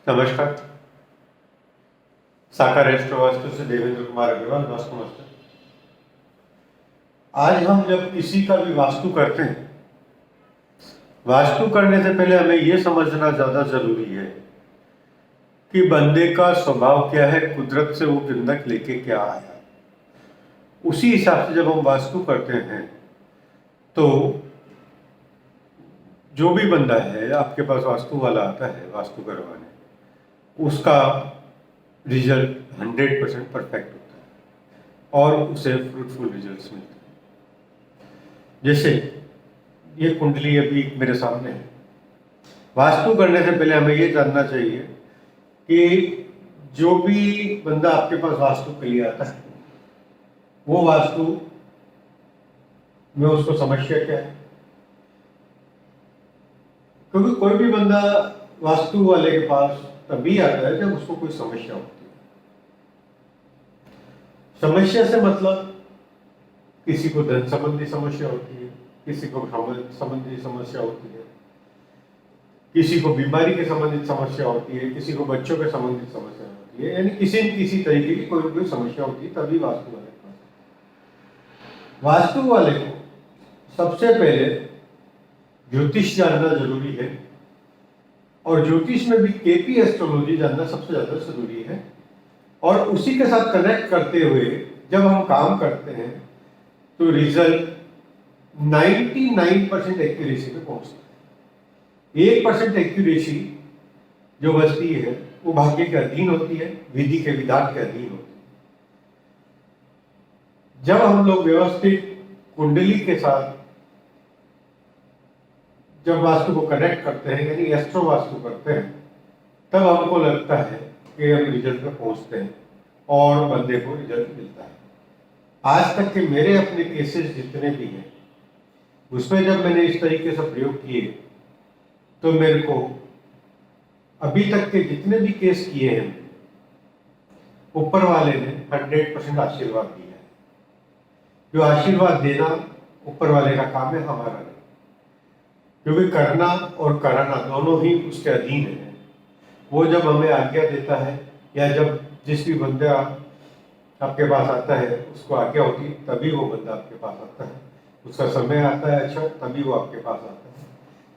नमस्कार। साकार एस्ट्रो वास्तु से देवेंद्र कुमार अग्रवाल, वास्तु मास्टर। आज हम जब किसी का भी वास्तु करते हैं, वास्तु करने से पहले हमें यह समझना ज्यादा जरूरी है कि बंदे का स्वभाव क्या है, कुदरत से वो जिंदगी लेके क्या आया। उसी हिसाब से जब हम वास्तु करते हैं तो जो भी बंदा है आपके पास वास्तु वाला आता है वास्तु करवाने, उसका रिजल्ट 100% परफेक्ट होता है और उसे फ्रूटफुल रिजल्ट्स मिलते हैं। जैसे ये कुंडली अभी मेरे सामने है। वास्तु करने से पहले हमें ये जानना चाहिए कि जो भी बंदा आपके पास वास्तु के लिए आता है, वो वास्तु में उसको समस्या क्या है। क्योंकि कोई भी बंदा वास्तु वाले के पास तभी आता है जब उसको कोई समस्या होती है। समस्या से मतलब किसी को धन संबंधी समस्या होती है, किसी को संबंधी समस्या होती है, किसी को बीमारी के संबंधित समस्या होती है, किसी को बच्चों के संबंधित समस्या होती है। यानी किसी न किसी तरीके की कोई कोई समस्या होती है, तभी वास्तु वाले के पास। वास्तु वाले को सबसे पहले ज्योतिष जानना जरूरी है और ज्योतिष में भी केपी एस्ट्रोलॉजी जानना सबसे ज्यादा जरूरी है। और उसी के साथ कनेक्ट करते हुए जब हम काम करते हैं तो रिजल्ट 99% एक्यूरेसी पे पहुंचता है। 1% एक्यूरेसी जो बचती है वो भाग्य के अधीन होती है, विधि के विधान के अधीन होती है। जब हम लोग व्यवस्थित कुंडली के साथ जब वास्तु को कनेक्ट करते हैं, यानी एस्ट्रो वास्तु करते हैं, तब हमको लगता है कि हम रिजल्ट पे पहुंचते हैं और बंदे को रिजल्ट मिलता है। आज तक के मेरे अपने केसेस जितने भी हैं, उसमें जब मैंने इस तरीके से प्रयोग किए तो मेरे को अभी तक के जितने भी केस किए हैं, ऊपर वाले ने 100% आशीर्वाद दिया है। जो आशीर्वाद देना ऊपर वाले का काम है, हमारा नहीं। क्योंकि करना और कराना दोनों ही उसके अधीन है। वो जब हमें आज्ञा देता है या जब जिस भी बंदा आपके पास आता है उसको आज्ञा होती है, तभी वो बंदा आपके पास आता है। उसका समय आता है अच्छा, तभी वो आपके पास आता है,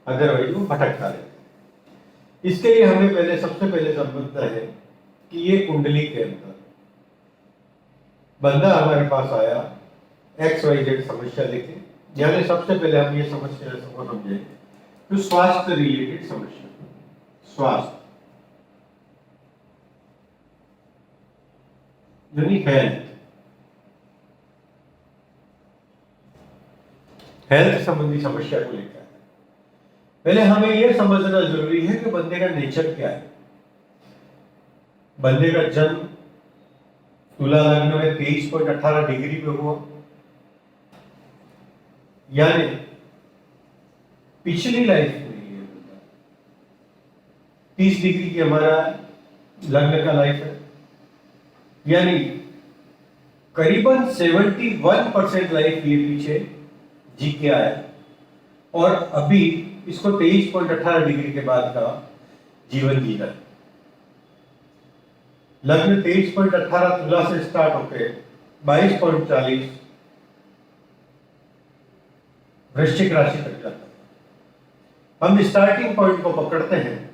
अदरवाइज वो भटकता रहता है। इसके लिए हमें पहले सबसे पहले समझना है कि ये कुंडली के अंदर बंदा हमारे पास आया XYZ समस्या लेके, यानी सबसे पहले हम ये समस्या को समझे तो स्वास्थ्य रिलेटेड समस्या, स्वास्थ्य यानी हेल्थ संबंधी समस्या को लेकर पहले हमें यह समझना जरूरी है कि बंदे का नेचर क्या है। बंदे का जन्म तुला लग्न में 23.18 डिग्री पे हुआ, यानी पिछली लाइफ में 30 डिग्री की हमारा लग्न का लाइफ है, यानी करीबन 71% लाइफ ये पीछे जी के आया और अभी इसको 23.18 डिग्री के बाद का जीवन जीना है। लग्न 23.18 तुला से स्टार्ट होकर 22.40 वृश्चिक राशि तक जाता है। हम स्टार्टिंग पॉइंट को पकड़ते हैं,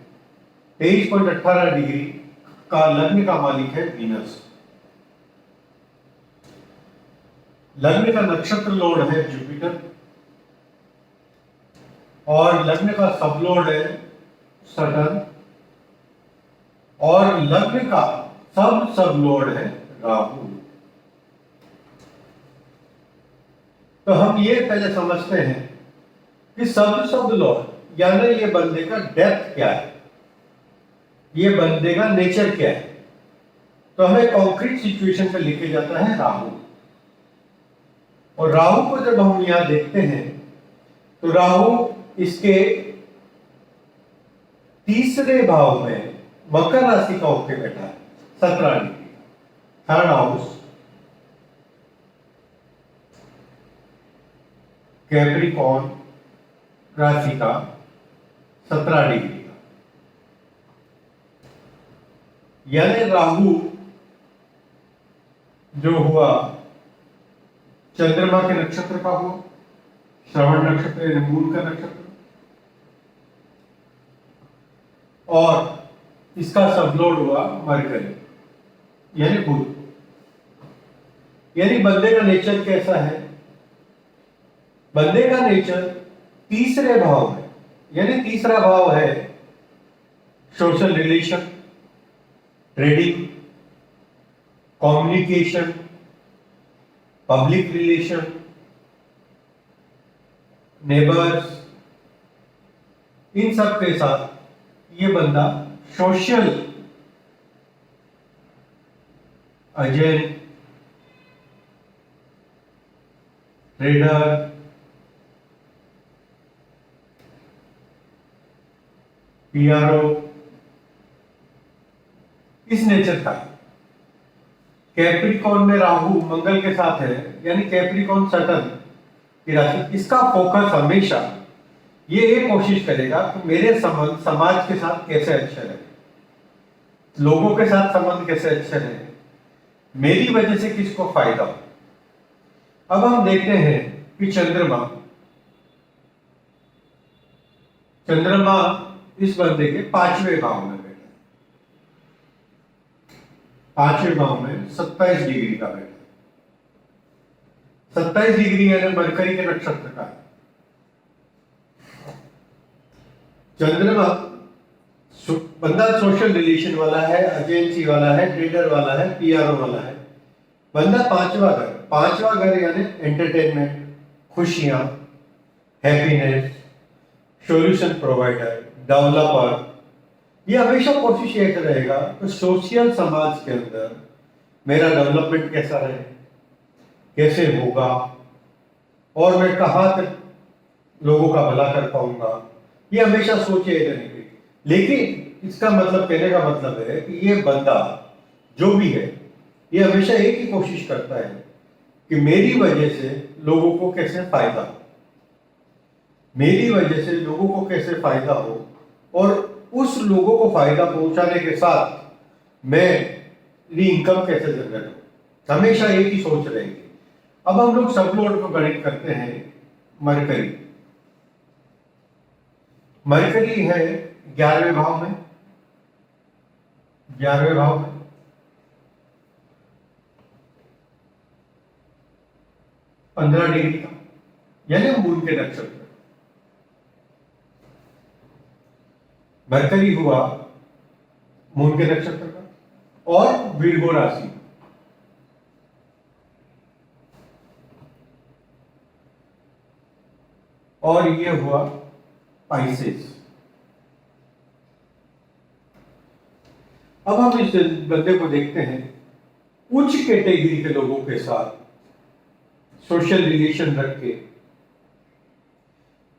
23.18 डिग्री का लग्न का मालिक है वीनस। लग्न का नक्षत्र लॉर्ड है जुपिटर और लग्न का सब लॉर्ड है सटर्न और लग्न का सब लॉर्ड है राहु। तो हम ये पहले समझते हैं कि सब लॉर्ड यानी ये बंदे का डेप्थ क्या है, ये बंदे का नेचर क्या है। तो हमें कॉन्क्रीट सिचुएशन पे लेके जाता है राहु। और राहु को जब हम यहां देखते हैं तो राहु इसके तीसरे भाव में मकर राशि का होके बैठा है, 17 डिग्री, थर्ड हाउस कैप्रिकॉर्न राशि का 17 डिग्री का। यानी राहु जो हुआ चंद्रमा के नक्षत्र का हुआ, श्रवण नक्षत्र यानी मूल का नक्षत्र, और इसका सबलोड हुआ मरकरी यानी बुध। यानी बंदे का नेचर कैसा है? बंदे का नेचर तीसरे भाव में, यानी तीसरा भाव है social relation, trading, communication, public relation, neighbours, इन सब के साथ ये बंदा सोशल एजेंट, ट्रेडर, पीआरओ, इस नेचर का। कैप्रिकॉन में राहु मंगल के साथ है, यानी कैप्रिकॉन सटन की राशि, इसका फोकस हमेशा ये कोशिश करेगा कि मेरे संबंध समाज के साथ कैसे अच्छे रहे, लोगों के साथ संबंध कैसे अच्छे रहे, मेरी वजह से किसको फायदा हो। अब हम देखते हैं कि चंद्रमा इस बंदे के 5वें भाव में बैठा है, 5वें भाव में 27 डिग्री का बैठा है। 27 डिग्री यानी मरकरी के नक्षत्र का है। चंद्रमा बंदा सोशल रिलेशन वाला है, एजेंसी वाला है, ट्रेडर वाला है, पीआरओ वाला है। बंदा पांचवा घर यानी एंटरटेनमेंट, खुशियां, हैप्पीनेस, सॉल्यूशन प्रोवाइडर, डेवलपर, ये हमेशा कोशिश ये रहेगा कि सोशल समाज के अंदर मेरा डेवलपमेंट कैसा रहे, कैसे होगा, और मैं कहाँ तक लोगों का भला कर पाऊंगा, ये हमेशा सोचे रहेंगे। लेकिन इसका मतलब, कहने का मतलब है कि ये बंदा जो भी है ये हमेशा एक ही कोशिश करता है कि मेरी वजह से लोगों को कैसे फायदा हो, मेरी वजह से लोगों को कैसे फायदा हो, और उस लोगों को फायदा पहुंचाने के साथ मेरी इनकम कैसे जनरेट हो, हमेशा एक ही सोच रहेगी। अब हम लोग सबलोड को गणित करते हैं। मरकरी है 11वें भाव में, 11वें भाव में, पंद्रह डिग्री का, यानी मून के नक्षत्र। मरकरी हुआ मून के नक्षत्र का और विर्गो राशि। और ये हुआ पाइसेस। अब हम इस बंदे को देखते हैं उच्च कैटेगरी के लोगों के साथ सोशल रिलेशन रख के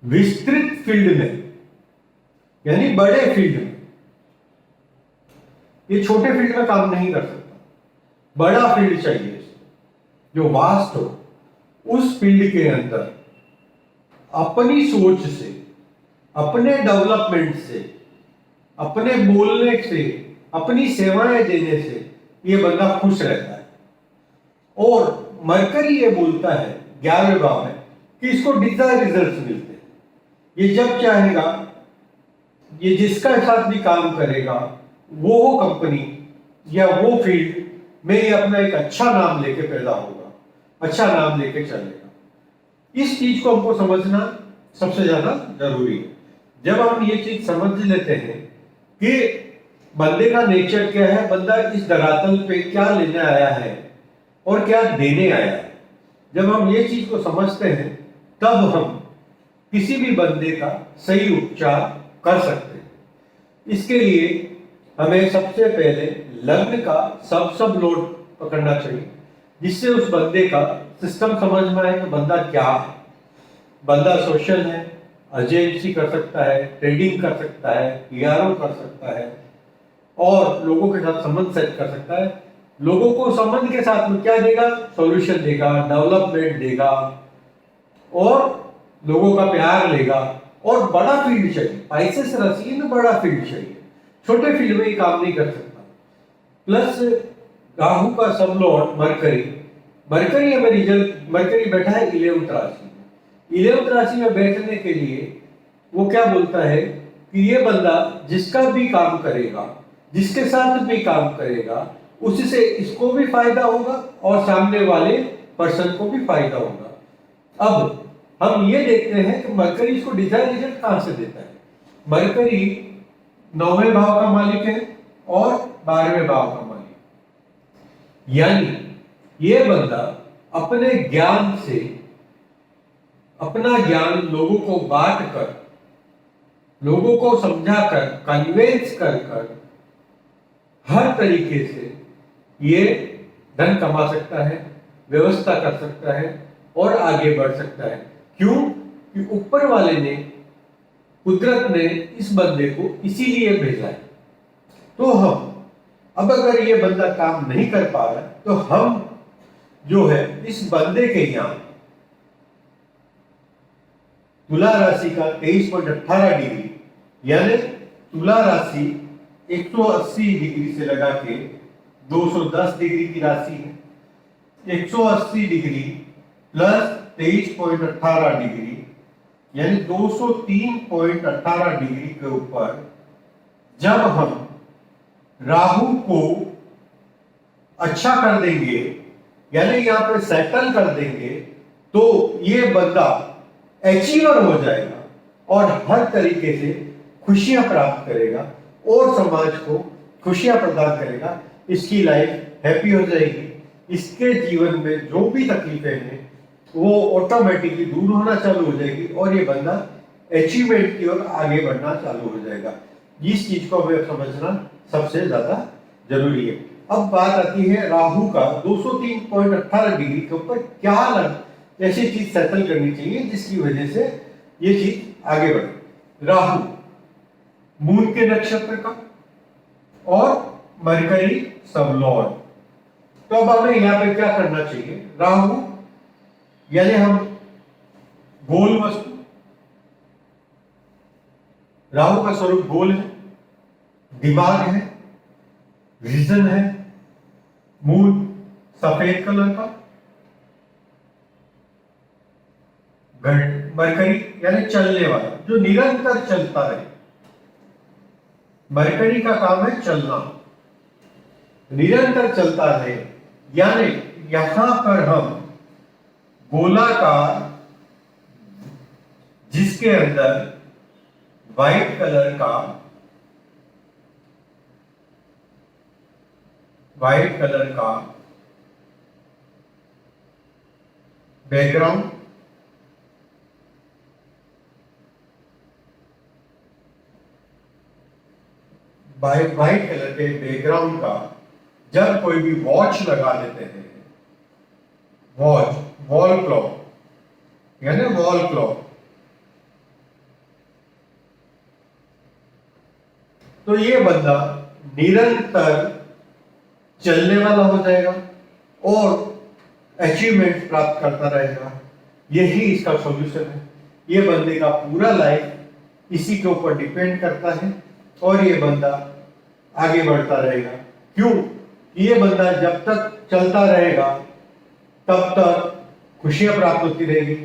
विस्तृत फील्ड में, यानी बड़े फील्ड में, ये छोटे फील्ड में काम नहीं कर सकता, बड़ा फील्ड चाहिए जो वास्ट हो। उस फील्ड के अंदर अपनी सोच से, अपने डेवलपमेंट से, अपने बोलने से, अपनी सेवाएं देने से ये बंदा खुश रहता है। और मरकरी ये बोलता है 11वें भाव में कि इसको डिजायर रिजल्ट्स मिलते हैं। ये जब चाहेगा, ये जिसका साथ भी काम करेगा, वो कंपनी या वो फील्ड में ये अपना एक अच्छा नाम लेके पैदा होगा, अच्छा नाम लेके चलेगा। इस चीज को हमको समझना सबसे ज्यादा जरूरी है। जब हम ये चीज समझ लेते हैं कि बंदे का नेचर क्या है, बंदा इस धरातल पे क्या लेने आया है और क्या देने आया है, जब हम ये चीज को समझते हैं तब हम किसी भी बंदे का सही उपचार कर सकते हैं। इसके लिए हमें सबसे पहले लग्न का सब लोड पकड़ना चाहिए, जिससे उस बंदे का सिस्टम समझ में आए कि बंदा क्या है। बंदा सोशल है, एजेंसी कर सकता है, ट्रेडिंग कर सकता है, पीआरओ कर सकता है, और लोगों के साथ संबंध सेट कर सकता है। लोगों को संबंध के साथ में क्या देगा? सॉल्यूशन देगा, डेवलपमेंट देगा, और लोगों का प्यार लेगा। और बड़ा फील्ड चाहिए, पाइसेस राशि में बड़ा फील्ड चाहिए, छोटे फील्ड में ये काम नहीं कर सकता। प्लस राहु का सब लॉर्ड मरकरी, मरकरी हमें रिजल्ट, मरकरी बैठा है 11th राशि में। 11th राशि में बैठने के लिए वो क्या बोलता है कि ये बंदा जिसका भी काम करेगा, जिसके साथ भी काम करेगा, उससे इसको भी फायदा होगा और सामने वाले पर्सन को भी फायदा होगा। अब हम ये देखते हैं कि मरकरी इसको डिजायर रिजल्ट कहां से देता है। मरकरी 9वें भाव का मालिक है और 12वें भाव का मालिक, यानी ये बंदा अपने ज्ञान से, अपना ज्ञान लोगों को बांट कर, लोगों को समझाकर, कन्वेंस कर कर हर तरीके से ये धन कमा सकता है, व्यवस्था कर सकता है और आगे बढ़ सकता है। क्यों? कि ऊपर वाले ने, कुदरत ने इस बंदे को इसीलिए भेजा है। तो हम अब अगर ये बंदा काम नहीं कर पा रहा तो हम जो है इस बंदे के यहां तुला राशि का 23.18 डिग्री, यानी तुला राशि 180 डिग्री से लगा के 210 डिग्री की राशि है। 180 डिग्री प्लस 23.18 डिग्री यानी 203.18 डिग्री के ऊपर जब हम राहु को अच्छा कर देंगे, यानी यहां पे सेटल कर देंगे, तो ये बंदा अचीवर हो जाएगा और हर तरीके से खुशियां प्राप्त करेगा और समाज को खुशियां प्रदान करेगा। इसकी लाइफ हैप्पी हो जाएगी, इसके जीवन में जो भी तकलीफें हैं वो ऑटोमेटिकली दूर होना चालू हो जाएगी और ये बंदा अचीवमेंट की ओर आगे बढ़ना चालू हो जाएगा। इस चीज को हमें समझना सबसे ज्यादा जरूरी है। अब बात आती है राहु का 203.18 डिग्री के ऊपर क्या ऐसी चीज सेटल करनी चाहिए जिसकी वजह से ये चीज आगे बढ़े। राहु मून के नक्षत्र का और मरकरी सब लॉर्ड। तो अब हमें यहां पे क्या करना चाहिए? राहु यानी हम गोल वस्तु, राहु का स्वरूप गोल है, दिमाग है, विजन है, मून सफेद कलर का, मरकरी यानी चलने वाला, जो निरंतर चलता रहे। मरकरी का काम है चलना, निरंतर चलता रहे, यानी यहां पर हम गोलाकार जिसके अंदर व्हाइट कलर का बैकग्राउंड, व्हाइट कलर के बैकग्राउंड का जब कोई भी वॉच लगा देते हैं, वॉच, वॉल क्लॉक यानी वॉल क्लॉक, तो ये बंदा निरंतर चलने वाला हो जाएगा और अचीवमेंट प्राप्त करता रहेगा। यही इसका सॉल्यूशन है। ये बंदे का पूरा लाइफ इसी के ऊपर डिपेंड करता है और ये बंदा आगे बढ़ता रहेगा। क्यों? ये बंदा जब तक चलता रहेगा तब तक खुशियां प्राप्त होती रहेगी,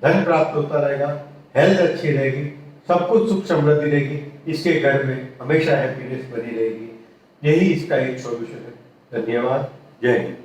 धन प्राप्त होता रहेगा, हेल्थ अच्छी रहेगी, सब कुछ सुख समृद्धि रहेगी, इसके घर में हमेशा हैप्पीनेस बनी रहेगी। यही इसका एक सॉल्यूशन है। धन्यवाद। जय हिंद।